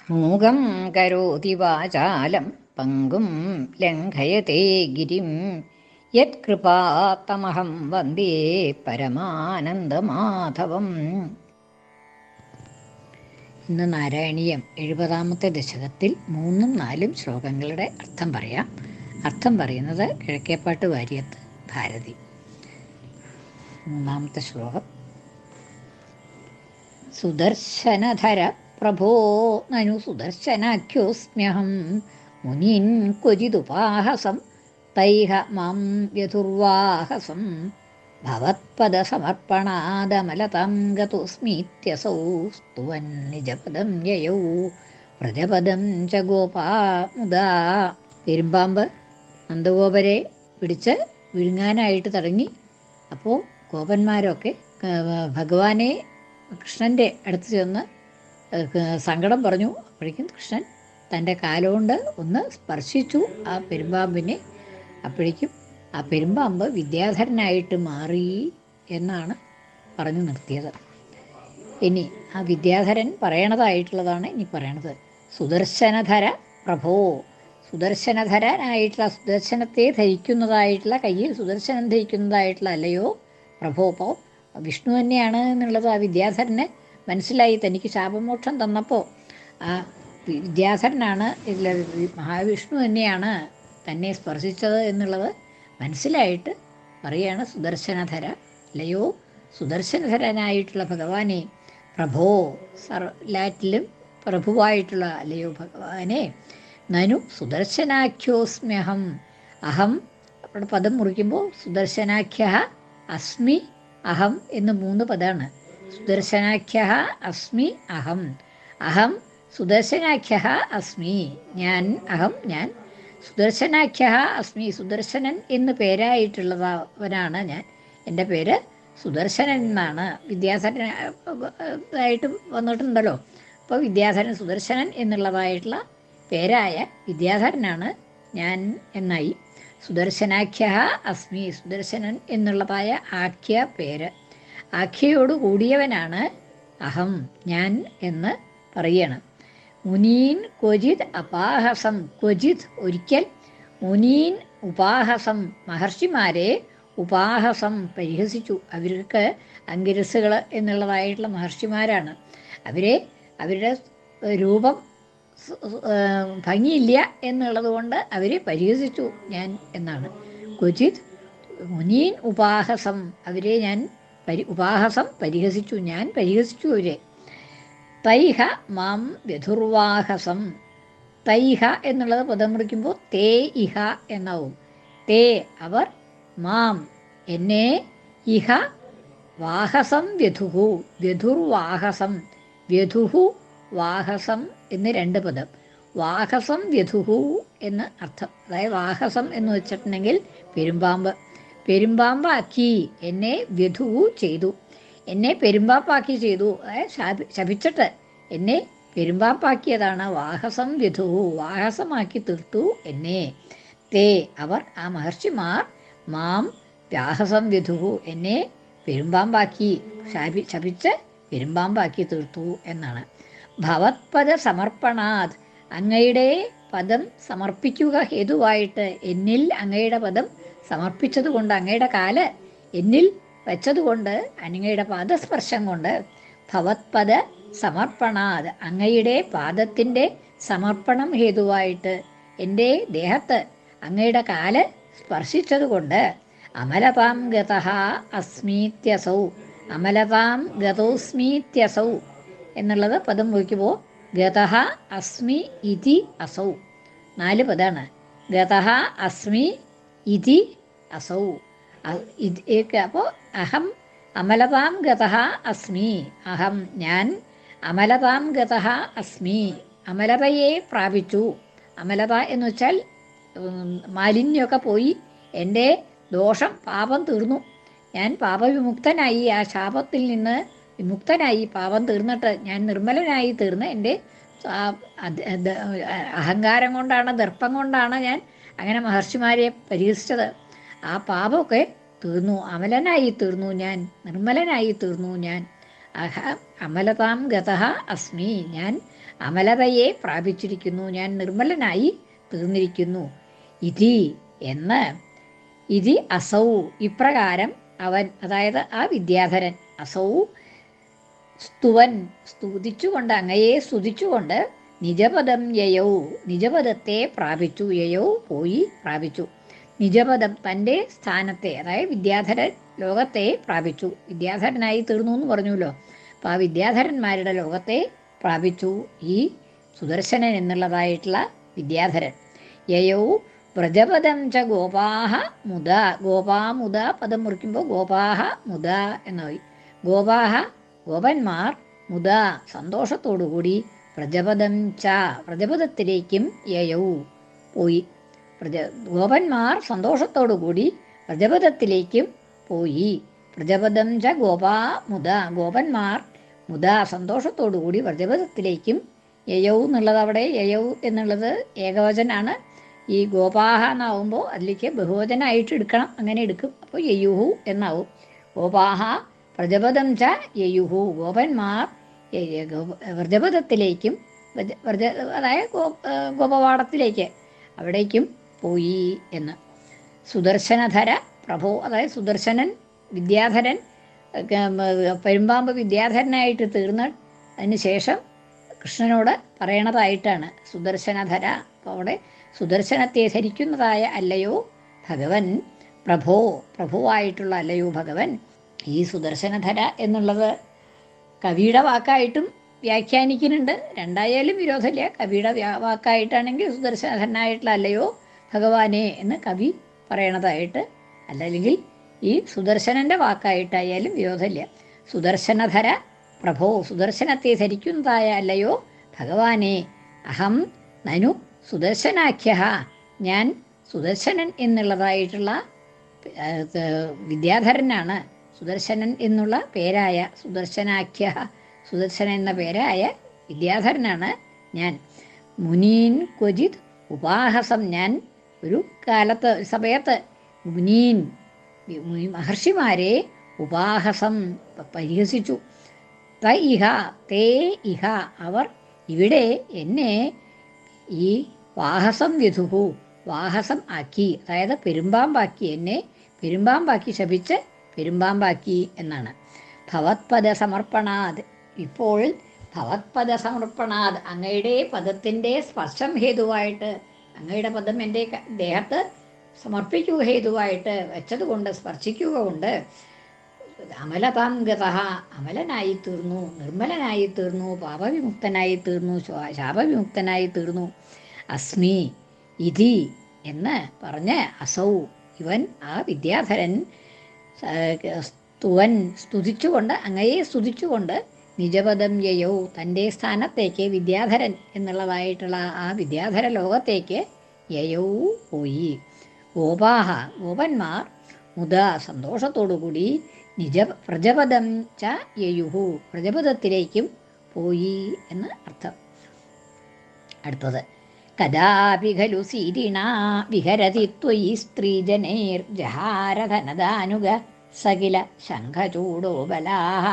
മൂകം കരോതി വാചാലം പങ്കും ലംഘയത്തെ ഗിരിം യത്കൃപാത്തമഹം വന്ദേ പരമാനന്ദമാധവം. ഇന്ന് നാരായണീയം 70-ാമത്തെ ദശകത്തിൽ 3ഉം 4ഉം ശ്ലോകങ്ങളുടെ അർത്ഥം പറയാം. അർത്ഥം പറയുന്നത് കിഴക്കേപ്പാട്ട് വാര്യത്ത് ഭാരതി. 3-ാമത്തെ ശ്ലോകം. സുദർശനധര പ്രഭോ നനു സുദർശനാഖ്യോസ്മ്യഹം മുനീൻ ക്വചിതുപാഹസം തൈഹ മാം വ്യധുർവാഹസം ഭവത്പദസമർപ്പണാദമലതാം ഗതോസ്മീത്യസൗ സ്തുവൻ നിജപദം യയൗ വ്രജപദം ച ഗോപാമുദാ. പെരുമ്പാമ്പ് നന്ദഗോപരെ പിടിച്ച് വിഴുങ്ങാനായിട്ട് തുടങ്ങി. അപ്പോൾ ഗോപന്മാരൊക്കെ ഭഗവാനെ കൃഷ്ണൻ്റെ അടുത്ത് ചെന്ന് സങ്കടം പറഞ്ഞു. അപ്പോഴേക്കും കൃഷ്ണൻ തൻ്റെ കാലുകൊണ്ട് ഒന്ന് സ്പർശിച്ചു ആ പെരുമ്പാമ്പിനെ. അപ്പോഴേക്കും ആ പെരുമ്പാമ്പ് വിദ്യാധരനായിട്ട് മാറി എന്നാണ് പറഞ്ഞു നിർത്തിയത്. ഇനി ആ വിദ്യാധരൻ പറയണതായിട്ടുള്ളതാണ് ഇനി പറയണത്. സുദർശനധര പ്രഭോ, സുദർശനധരനായിട്ടുള്ള സുദർശനത്തെ ധരിക്കുന്നതായിട്ടുള്ള കയ്യിൽ സുദർശനം ധരിക്കുന്നതായിട്ടുള്ള അല്ലയോ പ്രഭോ. അപ്പോൾ വിഷ്ണു തന്നെയാണ് എന്നുള്ളത് ആ വിദ്യാധരന് മനസ്സിലായി. തനിക്ക് ശാപമോക്ഷം തന്നപ്പോൾ ആ വിദ്യാധരനാണ് ഇതിൽ മഹാവിഷ്ണു തന്നെയാണ് തന്നെ സ്പർശിച്ചത് എന്നുള്ളത് മനസ്സിലായിട്ട് പറയുകയാണ് സുദർശനധര, അല്ലയോ സുദർശനധരനായിട്ടുള്ള ഭഗവാനെ. പ്രഭോ, എല്ലാറ്റിലും പ്രഭുവായിട്ടുള്ള അല്ലയോ ഭഗവാനെ. നനു സുദർശനാഖ്യോസ്മ്യഹം. അഹം അവിടെ പദം മുറിക്കുമ്പോൾ സുദർശനാഖ്യ അസ്മി അഹം എന്ന് 3 പദമാണ്. സുദർശനാഖ്യ അസ്മി അഹം. അഹം സുദർശനാഖ്യ അസ്മി, ഞാൻ. അഹം ഞാൻ. സുദർശനാഖ്യ അസ്മി, സുദർശനൻ എന്ന് പേരായിട്ടുള്ളവനാണ് ഞാൻ. എൻ്റെ പേര് സുദർശനൻ എന്നാണ്. വിദ്യാധരനായിട്ട് വന്നിട്ടുണ്ടല്ലോ. അപ്പോൾ വിദ്യാധരൻ, സുദർശനൻ എന്നുള്ളതായിട്ടുള്ള പേരായ വിദ്യാധരനാണ് ഞാൻ എന്നായി. സുദർശനാഖ്യ അസ്മി, സുദർശനൻ എന്നുള്ളതായ ആഖ്യ പേര്. ആഖ്യയോട് കൂടിയവനാണ് അഹം, ഞാൻ എന്ന് പറയണം. മുനീൻ ക്വചിത് അപാഹസം, ക്വചിത് ഒരിക്കൽ, മുനീൻ ഉപാഹസം മഹർഷിമാരെ, ഉപാഹസം പരിഹസിച്ചു. അവർക്ക് അങ്കിരസുകൾ എന്നുള്ളതായിട്ടുള്ള മഹർഷിമാരാണ്. അവരുടെ രൂപം ഭംഗിയില്ല എന്നുള്ളത് കൊണ്ട് അവരെ പരിഹസിച്ചു ഞാൻ എന്നാണ്. ക്വചിത് മുനീൻ ഉപാഹസം, അവരെ ഞാൻ ഉപാഹസം പരിഹസിച്ചു, ഞാൻ പരിഹസിച്ചു അവരെ. തൈഹ മാം വ്യധുർവാഹസം. തൈഹ എന്നുള്ളത് പദം മുറിക്കുമ്പോൾ തേ ഇഹ എന്നാവും. തേ അവർ, മാം എന്നെ, ഇഹ വാഹസം വ്യധുഹു, വ്യധുർവാഹസം. വ്യധുഹു വാഹസം എന്ന് 2 പദം. വാഹസം വ്യധുഹു എന്ന് അർത്ഥം. അതായത് വാഹസം എന്ന് വെച്ചിട്ടുണ്ടെങ്കിൽ പെരുമ്പാമ്പ്. പെരുമ്പാമ്പാക്കി എന്നെ വ്യധുഹു ചെയ്തു, എന്നെ പെരുമ്പാമ്പാക്കി ചെയ്തു. അതായത് ശപിച്ചിട്ട് എന്നെ പെരുമ്പാമ്പാക്കിയതാണ്. വാഹസം വ്യധുഹു, വാഹസമാക്കി തീർത്തു എന്നെ. തേ അവർ, ആ മഹർഷിമാർ, മാം വ്യാഹസം വ്യധുഹു എന്നെ പെരുമ്പാമ്പാക്കി, ശപിച്ച് പെരുമ്പാമ്പാക്കി തീർത്തു എന്നാണ്. ഭവത്പദ സമർപ്പണാത്, അങ്ങയുടെ പദം സമർപ്പിക്കുക ഹേതുവായിട്ട് എന്നിൽ അങ്ങയുടെ പദം സമർപ്പിച്ചതുകൊണ്ട്, അങ്ങയുടെ കാല് എന്നിൽ വെച്ചതുകൊണ്ട്, അങ്ങയുടെ പാദസ്പർശം കൊണ്ട്. ഭവത്പദ സമർപ്പണാത്, അങ്ങയുടെ പാദത്തിൻ്റെ സമർപ്പണം ഹേതുവായിട്ട് എൻ്റെ ദേഹത്ത് അങ്ങയുടെ കാല് സ്പർശിച്ചതുകൊണ്ട്. അമലതാം ഗതഃ അസ്മീത്യസൗ, അമലതാം ഗതോസ്മീത്യസൗ എന്നുള്ളത് പദം വയ്ക്കുമ്പോൾ ഗതഃ അസ്മി ഇതി അസൗ, 4 പദമാണ്. ഗതഃ അസ്മി ഇതി അസൗ. അപ്പോൾ അഹം അമലതാം ഗതഃ അസ്മി, അഹം ഞാൻ. അമലതാം ഗതഃ അസ്മി, അമലതയെ പ്രാപിച്ചു. അമലത എന്ന് വെച്ചാൽ മാലിന്യമൊക്കെ പോയി, എൻ്റെ ദോഷം പാപം തീർന്നു. ഞാൻ പാപവിമുക്തനായി, ആ ശാപത്തിൽ നിന്ന് വിമുക്തനായി, പാപം തീർന്നിട്ട് ഞാൻ നിർമ്മലനായി തീർന്ന്. എൻ്റെ അഹങ്കാരം കൊണ്ടാണ്, ദർപ്പം കൊണ്ടാണ് ഞാൻ അങ്ങനെ മഹർഷിമാരെ പരിഹസിച്ചത്. ആ പാപമൊക്കെ തീർന്നു, അമലനായി തീർന്നു ഞാൻ, നിർമ്മലനായി തീർന്നു ഞാൻ. അമലതാം ഗതഃ അസ്മി, ഞാൻ അമലതയെ പ്രാപിച്ചിരിക്കുന്നു, ഞാൻ നിർമ്മലനായി തീർന്നിരിക്കുന്നു. ഇതി എന്ന്, ഇതി അസൗ ഇപ്രകാരം അവൻ, അതായത് ആ വിദ്യാധരൻ, അസൗ സ്തുവൻ സ്തുതിച്ചുകൊണ്ട്, അങ്ങയെ സ്തുതിച്ചുകൊണ്ട്, നിജപദം യയൗ നിജപദത്തെ പ്രാപിച്ചു, യയൗ പോയി പ്രാപിച്ചു, നിജപദം തൻ്റെ സ്ഥാനത്തെ, അതായത് വിദ്യാധരൻ ലോകത്തെ പ്രാപിച്ചു. വിദ്യാധരനായി തീർന്നു എന്ന് പറഞ്ഞുല്ലോ. അപ്പോൾ ആ വിദ്യാധരന്മാരുടെ ലോകത്തെ പ്രാപിച്ചു ഈ സുദർശനൻ എന്നുള്ളതായിട്ടുള്ള വിദ്യാധരൻ. യയൗ വ്രജപദം ച ഗോപാഹ മുദ, ഗോപാമുദ പദം മുറിക്കുമ്പോൾ ഗോപാഹ മുദ എന്നായി. ഗോപാഹ ഗോപന്മാർ, മുദ സന്തോഷത്തോടുകൂടി, വ്രജപദം ച വ്രജപദത്തിലേക്കും യയൗ പോയി. ഗോപന്മാർ സന്തോഷത്തോടുകൂടി വ്രജപദത്തിലേക്കും പോയി. വ്രജപദം ച ഗോപാ മുദ, ഗോപന്മാർ മുദ സന്തോഷത്തോടുകൂടി വ്രജപദത്തിലേക്കും യയൗ എന്നുള്ളത്, അവിടെ യയൗ എന്നുള്ളത് ഏകവചനാണ്. ഈ ഗോപാഹ എന്നാവുമ്പോൾ അതിലേക്ക് ബഹുവചനായിട്ട് എടുക്കണം, അങ്ങനെ എടുക്കും. അപ്പോൾ യയുഹു എന്നാവും. ഗോപാഹ വ്രജപദം ച യയുഹു, ഗോപന്മാർ വ്രജപദത്തിലേക്കും, അതായത് ഗോപവാടത്തിലേക്ക് അവിടേക്കും പോയി എന്ന്. സുദർശനധര പ്രഭോ, അതായത് സുദർശനൻ വിദ്യാധരൻ പെരുമ്പാമ്പ് വിദ്യാധരനായിട്ട് തീർന്ന അതിന് ശേഷം കൃഷ്ണനോട് പറയണതായിട്ടാണ് സുദർശനധര. അപ്പോൾ അവിടെ സുദർശനത്തെ ധരിക്കുന്നതായ അല്ലയോ ഭഗവൻ, പ്രഭോ പ്രഭുവായിട്ടുള്ള അല്ലയോ ഭഗവൻ. ഈ സുദർശനധര എന്നുള്ളത് കവിയുടെ വാക്കായിട്ടും വ്യാഖ്യാനിക്കുന്നുണ്ട്. രണ്ടായാലും വിരോധമില്ല. കവിയുടെ വാക്കായിട്ടാണെങ്കിൽ സുദർശനധരനായിട്ടുള്ള അല്ലയോ ഭഗവാനെ എന്ന് കവി പറയണതായിട്ട്, അല്ലെങ്കിൽ ഈ സുദർശനൻ്റെ വാക്കായിട്ടായാലും വിരോധമില്ല. സുദർശനധര പ്രഭോ, സുദർശനത്തെ ധരിക്കുന്നതായ അല്ലയോ ഭഗവാനെ. അഹം നനു സുദർശനാഖ്യ, ഞാൻ സുദർശനൻ എന്നുള്ളതായിട്ടുള്ള വിദ്യാധരനാണ്. സുദർശനൻ എന്നുള്ള പേരായ സുദർശനാഖ്യ, സുദർശനൻ എന്ന പേരായ വിദ്യാധരനാണ് ഞാൻ. മുനീൻ ക്വചിത് ഉപാഹസം, ഞാൻ ഒരു കാലത്ത് സമയത്ത് മുനീൻ മഹർഷിമാരെ ഉപാഹസം പരിഹസിച്ചു. ത ഇഹ തേ ഇഹ, അവർ ഇവിടെ എന്നെ ഈ വാഹസം വിധുഹു, വാഹസം ആക്കി, അതായത് പെരുമ്പാമ്പാക്കി, എന്നെ പെരുമ്പാമ്പാക്കി ശപിച്ച് പെരുമ്പാമ്പാക്കി എന്നാണ്. ഭവത്പദ സമർപ്പണാത്, ഇപ്പോൾ ഭവത്പദ സമർപ്പണാത്, അങ്ങയുടെ പദത്തിൻ്റെ സ്പർശം ഹേതുവായിട്ട്, അങ്ങയുടെ പദം എൻ്റെ ദേഹത്ത് സമർപ്പിക്കുക ഹേതുവായിട്ട് വെച്ചതുകൊണ്ട്, സ്പർശിക്കുക കൊണ്ട്, അമലതാം ഗതഃ അമലനായി തീർന്നു, നിർമ്മലനായി തീർന്നു, പാപവിമുക്തനായി തീർന്നു, ശാപവിമുക്തനായി തീർന്നു. അസ്മി ഇതി എന്ന് പറഞ്ഞ് അസൗ ഇവൻ, ആ വിദ്യാധരൻ സ്തുവൻ സ്തുതിച്ചുകൊണ്ട്, അങ്ങയെ സ്തുതിച്ചുകൊണ്ട്, നിജപദം യയൗ തൻ്റെ സ്ഥാനത്തേക്ക്, വിദ്യാധരൻ എന്നുള്ളതായിട്ടുള്ള ആ വിദ്യാധര ലോകത്തേക്ക് യയൗ പോയി. ഗോപാഹ ഗോപന്മാർ മുദ സന്തോഷത്തോടുകൂടി, വ്രജപദം ച യയുഹു പ്രജപദത്തിലേക്കും പോയി എന്ന് അർത്ഥം. അടുത്തത്, കദാപി ഖലു സീരിണ വിഹരതി ത്വയി സ്ത്രീജനൈർ ജഹാരധനദാനുഗ സകില ശംഖചൂടോ ബലാഹ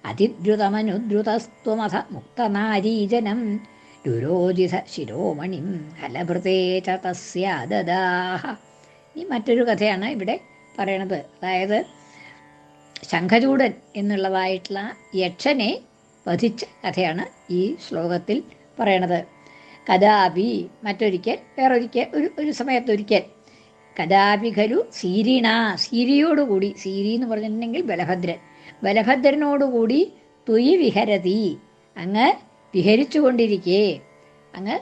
അതിദ്രുതമനുദ്രുതസ്ത്വമഥ മുക്തനാരീജനം രുരോജിത ശിരോമണിം ഹലഭൃതേ ച തസ്യ ദദാഹ. ഈ മറ്റൊരു കഥയാണ് ഇവിടെ പറയണത്. അതായത് ശംഖചൂടൻ എന്നുള്ളതായിട്ടുള്ള യക്ഷനെ വധിച്ച കഥയാണ് ഈ ശ്ലോകത്തിൽ പറയണത്. കദാപി മറ്റൊരിക്കൽ, വേറൊരിക്കൽ, ഒരു സമയത്തൊരിക്കൽ, കദാപി ഖലു സീരിണ സീരിയോടുകൂടി, സീരി എന്ന് പറഞ്ഞിട്ടുണ്ടെങ്കിൽ ബലഭദ്രൻ, ബലഭദ്രനോടുകൂടി തുയി വിഹരതി അങ്ങ് വിഹരിച്ചു കൊണ്ടിരിക്കേ, അങ്ങ്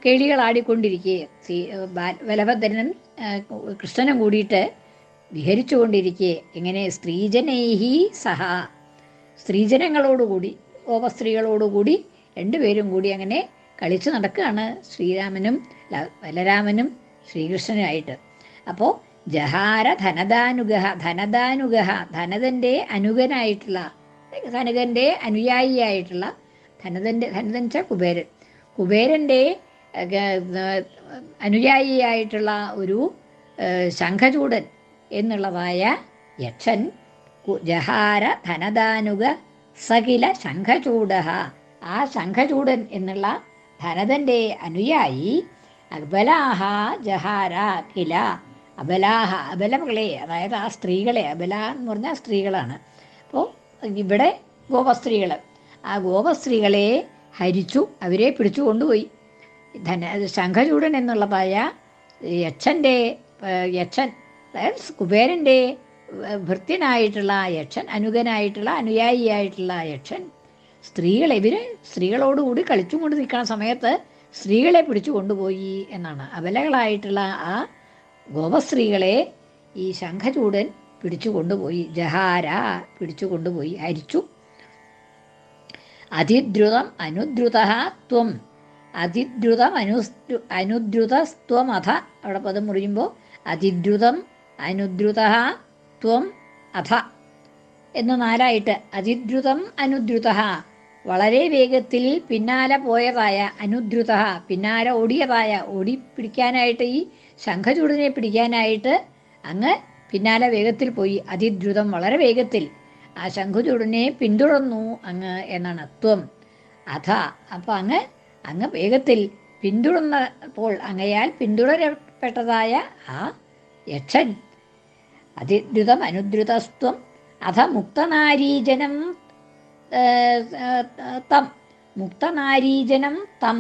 കേളികളാടിക്കൊണ്ടിരിക്കേ, ബലഭദ്രനും കൃഷ്ണനും കൂടിയിട്ട് വിഹരിച്ചു കൊണ്ടിരിക്കേ. എങ്ങനെ? സ്ത്രീജനൈഹി സഹ, സ്ത്രീജനങ്ങളോടുകൂടി, ഗോപസ്ത്രീകളോടുകൂടി രണ്ടുപേരും കൂടി അങ്ങനെ കളിച്ചു നടക്കുകയാണ്, ശ്രീരാമനും ബലരാമനും ശ്രീകൃഷ്ണനുമായിട്ട്. അപ്പോൾ ജഹാര ധനദാനുഗ, ധനദാനുഗ ധനതൻ്റെ അനുഗനായിട്ടുള്ള, ധനകൻ്റെ അനുയായിയായിട്ടുള്ള, ധനതൻ ച കുബേരൻ, കുബേരൻ്റെ അനുയായിയായിട്ടുള്ള ഒരു ശംഖചൂടൻ എന്നുള്ളതായ യക്ഷൻ, ജഹാര ധനദാനുഗ സകില ശംഖചൂഡ ആ ശംഖചൂടൻ എന്നുള്ള ധനതൻ്റെ അനുയായി അബലാഹ ജഹാര കില. അബലാഹ, അബലകളെ, അതായത് ആ സ്ത്രീകളെ, അബല എന്ന് പറഞ്ഞാൽ സ്ത്രീകളാണ്. അപ്പോൾ ഇവിടെ ഗോപസ്ത്രീകൾ, ആ ഗോപസ്ത്രീകളെ ഹരിച്ചു, അവരെ പിടിച്ചു കൊണ്ടുപോയി. ശംഖചൂടൻ എന്നുള്ളതായ യക്ഷൻ്റെ യക്ഷൻ, അതായത് കുബേരൻ്റെ ഭൃത്യനായിട്ടുള്ള യക്ഷൻ, അനുഗനായിട്ടുള്ള അനുയായിയായിട്ടുള്ള യക്ഷൻ ഇവർ സ്ത്രീകളോടുകൂടി കളിച്ചും കൊണ്ട് നിൽക്കുന്ന സമയത്ത് സ്ത്രീകളെ പിടിച്ചു കൊണ്ടുപോയി എന്നാണ്. അബലകളായിട്ടുള്ള ആ ഗോപസ്ത്രീകളെ ഈ ശംഖചൂടൻ പിടിച്ചു കൊണ്ടുപോയി. ജഹാര, പിടിച്ചു കൊണ്ടുപോയി, ഹരിച്ചു. അതിദ്രുതം അനുദ്രുത ത്വം, അതിദ്രുതം അനുദ്രുതസ്ത്വമഥ, അവിടെ പദം മുറിയുമ്പോൾ അതിദ്രുതം അനുദ്രുത ത്വം അഥ എന്ന് നാലായിട്ട്. അതിദ്രുതം അനുദ്രുത, വളരെ വേഗത്തിൽ പിന്നാലെ പോയതായ, അനുദ്രുത പിന്നാലെ ഓടിയതായ, ഓടി പിടിക്കാനായിട്ട്, ഈ ശംഖചൂടനെ പിടിക്കാനായിട്ട് അങ്ങ് പിന്നാലെ വേഗത്തിൽ പോയി. അതിദ്രുതം, വളരെ വേഗത്തിൽ ആ ശംഖചൂടനെ പിന്തുടർന്നു അങ്ങ് എന്നാണ്. ത്വം അഥ, അപ്പം അങ്ങ് വേഗത്തിൽ പിന്തുടർന്നപ്പോൾ അങ്ങയാൽ പിന്തുടരപ്പെട്ടതായ ആ യക്ഷൻ അതിദ്രുതം അനുദ്രുതസ്ത്വം അഥ മുക്തനാരീജനം തം, മുക്തനാരീജനം തം,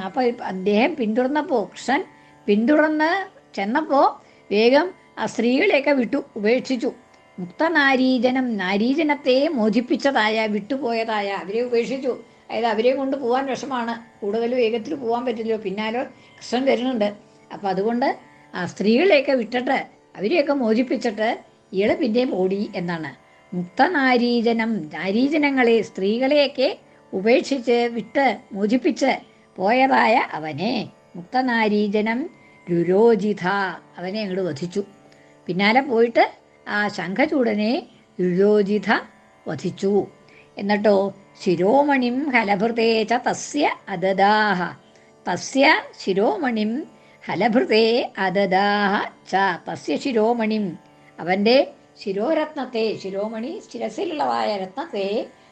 അപ്പോൾ അദ്ദേഹം പിന്തുടർന്നപ്പോൾ, കൃഷ്ണൻ പിന്തുടർന്ന് ചെന്നപ്പോൾ വേഗം ആ സ്ത്രീകളെയൊക്കെ ഉപേക്ഷിച്ചു. മുക്തനാരീജനം, നാരീജനത്തെ മോചിപ്പിച്ചതായ, വിട്ടുപോയതായ, അവരെ ഉപേക്ഷിച്ചു. അതായത് അവരെ കൊണ്ട് പോകാൻ വിഷമാണ്, കൂടുതൽ വേഗത്തിൽ പോകാൻ പറ്റില്ലല്ലോ, പിന്നാലെ കൃഷ്ണൻ വരുന്നുണ്ട്. അപ്പം അതുകൊണ്ട് ആ സ്ത്രീകളെയൊക്കെ വിട്ടിട്ട്, അവരെയൊക്കെ മോചിപ്പിച്ചിട്ട് ഇയാൾ പിന്നെയും ഓടി എന്നാണ്. മുക്തനാരീജനം, നാരീജനങ്ങളെ, സ്ത്രീകളെയൊക്കെ ഉപേക്ഷിച്ച് വിട്ട് മോചിപ്പിച്ച് പോയതായ അവനെ, മുക്തനാരീജനം രുരോജിത, അവനെ അങ്ങോട്ട് വധിച്ചു. പിന്നാലെ പോയിട്ട് ആ ശംഖചൂടനെ രുരോജിത വധിച്ചു. എന്നിട്ടോ ശിരോമണിം ഹലഭൃതേ ച തസ്യ അദദാഹ, തസ്യ ശിരോമണിം ഹലഭൃതേ അദദാഹ ച, തസ്യ ശിരോമണിം, അവൻ്റെ ശിരോരത്നത്തെ, ശിരോമണി ശിരസിലുള്ളതായ രത്നത്തെ,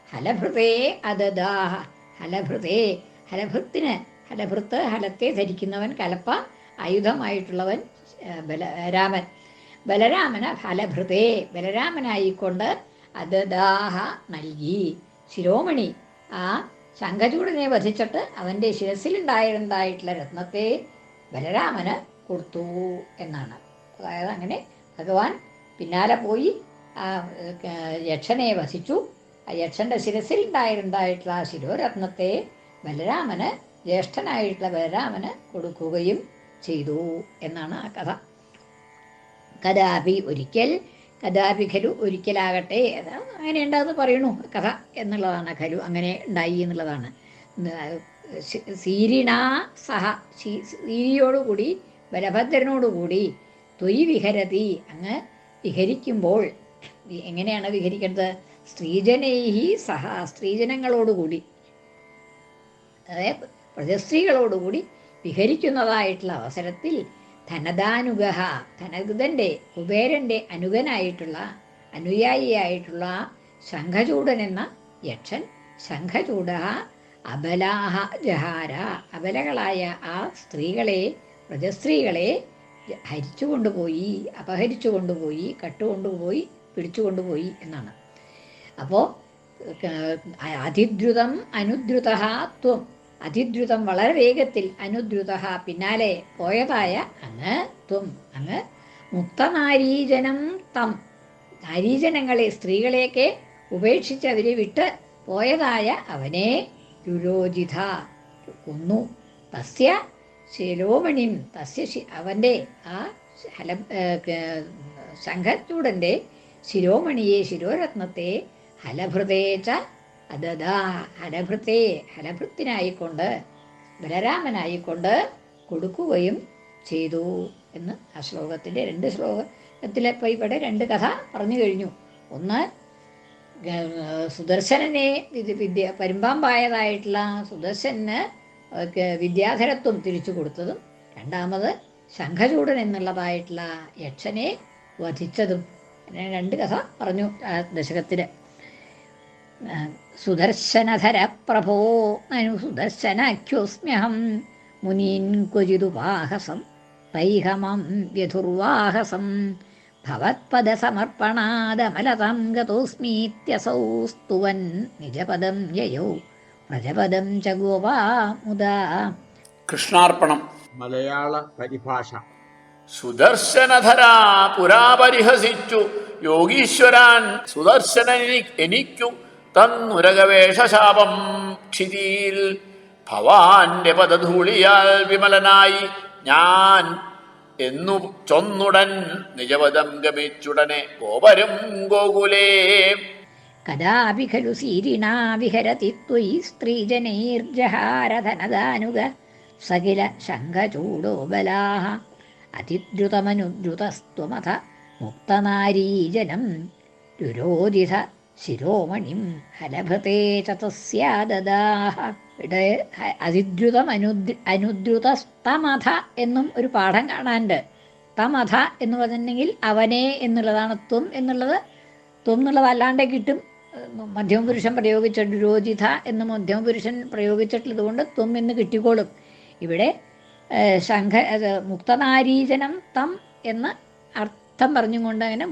ഹലഭൃതേ അദദാഹ, ഹലഭൃതേ, ഹലഭൃത്തിന്, ഹലഭൃത്ത് ഹലത്തെ ധരിക്കുന്നവൻ, കലപ്പ ആയുധമായിട്ടുള്ളവൻ ബലരാമൻ, ബലരാമന് ഫലഭൃതേ, ബലരാമനായിക്കൊണ്ട് അദദാഹ നൽകി. ശിരോമണി, ആ ശംഖചൂടനെ വധിച്ചിട്ട് അവൻ്റെ ശിരസിലുണ്ടായിട്ടുള്ള രത്നത്തെ ബലരാമന് കൊടുത്തു എന്നാണ്. അതായത് അങ്ങനെ ഭഗവാൻ പിന്നാലെ പോയി ആ യക്ഷനെ വധിച്ചു. ആ യക്ഷൻ്റെ ശിരസിലുണ്ടായിട്ടുള്ള ആ ശിരോരത്നത്തെ ബലരാമന്, ജ്യേഷ്ഠനായിട്ടുള്ള ബലരാമന് കൊടുക്കുകയും ചെയ്തു എന്നാണ് ആ കഥ. കഥാപി, ഒരിക്കൽ, കഥാപി ഖലു, ഒരിക്കലാകട്ടെ, അങ്ങനെ ഉണ്ടാകുന്ന പറയണു കഥ എന്നുള്ളതാണ്. ഖലു, അങ്ങനെ ഉണ്ടായി എന്നുള്ളതാണ്. സീരിണാ സഹ, സീരിയോടുകൂടി, ബലഭദ്രനോടുകൂടി, ത്വയി വിഹരതി, അങ്ങ് വിഹരിക്കുമ്പോൾ, എങ്ങനെയാണ് വിഹരിക്കുന്നത്? സ്ത്രീജനൈഹി സഹ, സ്ത്രീജനങ്ങളോടുകൂടി, അതായത് പ്രജസ്ത്രീകളോടുകൂടി വിഹരിക്കുന്നതായിട്ടുള്ള അവസരത്തിൽ ധനദാനുഗ, ധനകൃതൻ്റെ, കുബേരൻ്റെ അനുഗനായിട്ടുള്ള, അനുയായിയായിട്ടുള്ള ശംഖചൂടൻ എന്ന യക്ഷൻ, ശംഖചൂഡ അബലാഹ ജഹാര, അബലകളായ ആ സ്ത്രീകളെ, പ്രജസ്ത്രീകളെ ഹരിച്ചു കൊണ്ടുപോയി, അപഹരിച്ചു കൊണ്ടുപോയി, കട്ടുകൊണ്ടുപോയി, പിടിച്ചു കൊണ്ടുപോയി എന്നാണ്. അപ്പോൾ അതിദ്രുതം അനുദ്രുത ത്വം, അതിദ്രുതം വളരെ വേഗത്തിൽ, അനുദ്രുത പിന്നാലെ പോയതായ അങ്ങ്, ത്വം അങ്ങ്, മുക്തനാരീജനം തം, നാരീജനങ്ങളെ, സ്ത്രീകളെയൊക്കെ ഉപേക്ഷിച്ച് അവരെ വിട്ട് പോയതായ അവനെ രുരോജിത കൊന്നു. തസ്യ ശിരോമണിം, തസ്യ അവൻ്റെ ആ ശംഖചൂടൻ്റെ ശിരോമണിയെ, ശിരോരത്നത്തെ ഹലഭൃതേച്ച അദദാ, ഹലഭൃത്തെ, ഹലഭൃത്തിനായിക്കൊണ്ട്, ബലരാമനായിക്കൊണ്ട് കൊടുക്കുകയും ചെയ്തു എന്ന് ആ ശ്ലോകത്തിൻ്റെ 2 ശ്ലോകത്തിലെ ഇപ്പോൾ ഇവിടെ 2 കഥ പറഞ്ഞു കഴിഞ്ഞു. ഒന്ന് സുദർശനനെ, പരുമ്പാമ്പായതായിട്ടുള്ള സുദർശന് വിദ്യാധരത്വം തിരിച്ചു കൊടുത്തതും, രണ്ടാമത് ശംഖചൂടൻ എന്നുള്ളതായിട്ടുള്ള യക്ഷനെ വധിച്ചതും. അങ്ങനെ 2 കഥ പറഞ്ഞു ആ ദശകത്തിൽ. സുദർശനധര പ്രഭോ നനു സുദർശനാഖ്യോസ്മ്യഹം മുനീൻ ക്വചിതുപാഹസം തൈഹമം വ്യധുർവാഹസം ഭവത്പദസമർപ്പണാദമലതാം ഗതോസ്മീത്യസൗ സ്തുവൻ നിജപദം യയൗ പ്രജപദം ച ഗോപാമുദാ. കൃഷ്ണാർപ്പണം. മലയാള പരിഭാഷ. സുദർശനധരാ പുരാ പരിഹസിച്ചു യോഗീശ്വരാൻ സുദർശനൻ എനിക്കു തന്നുരകവേഷശാപം ക്ഷിതിയിൽ ഭവാന്റെ പദധൂളിയാൽ വിമലനായി ഞാൻ എന്നു ചൊന്നുടൻ നിജപദം ഗമിച്ചുടനെ ഗോപരും ഗോകുലേ. കദാപി ഖലു സീരിണാ വിഹരതി ത്വയി സ്ത്രീജനൈർജഹാരധനദാനുഗ സകില ശംഖചൂഡോബലാഃ അതിദ്രുതമനുദ്രുതസ്ത്വമഥ മുക്തനാരീജനം രുരോദിത ശിരോമണിം ഹലഭത്തെ ച തസ്യാദദാഃ. ഇവിടെ അനുദ്രുതസ്തമഥ എന്നും ഒരു പാഠം കാണാനുണ്ട്. തമഥ എന്ന് പറഞ്ഞിട്ടുണ്ടെങ്കിൽ അവനെ എന്നുള്ളതാണ്. ത്വം എന്നുള്ളത് അല്ലാണ്ടേ കിട്ടും. മധ്യമപുരുഷൻ പ്രയോഗിച്ചിട്ട് രോജിത എന്ന് മധ്യമപുരുഷൻ പ്രയോഗിച്ചിട്ടുള്ളത് കൊണ്ട് ത്വം എന്ന് കിട്ടിക്കോളും. ഇവിടെ മുക്തനാരീജനം തം എന്ന് അർത്ഥം പറഞ്ഞുകൊണ്ട് അങ്ങനെ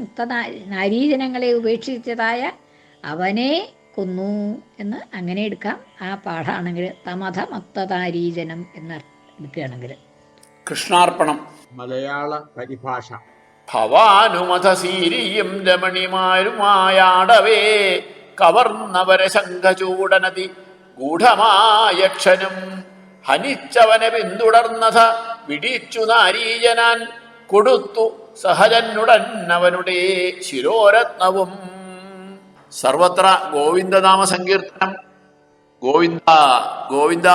നാരീജനങ്ങളെ ഉപേക്ഷിച്ചതായ അവനെ കൊന്നു എന്ന് അങ്ങനെ എടുക്കാം. ആ പാഠമാണെങ്കിൽ തമഥ മക്തനാരീജനം എന്ന് എടുക്കുകയാണെങ്കിൽ. കൃഷ്ണാർപ്പണം. മലയാള പരിഭാഷ. ഭവാനുമഥ സീരിയും രമണിമാരുമായാടവേ കവർന്നവരെ ശംഖചൂടനതി ഗൂഢമായക്ഷനും ഹനിച്ചവനെ പിന്തുടർന്നഥ വിടിച്ചു നാരീജനാൻ കൊടുത്തു സഹജനുടൻ അവനുടെ ശിരോരത്നവും. സർവത്ര ഗോവിന്ദനാമ സങ്കീർത്തനം. ഗോവിന്ദ ഗോവിന്ദ.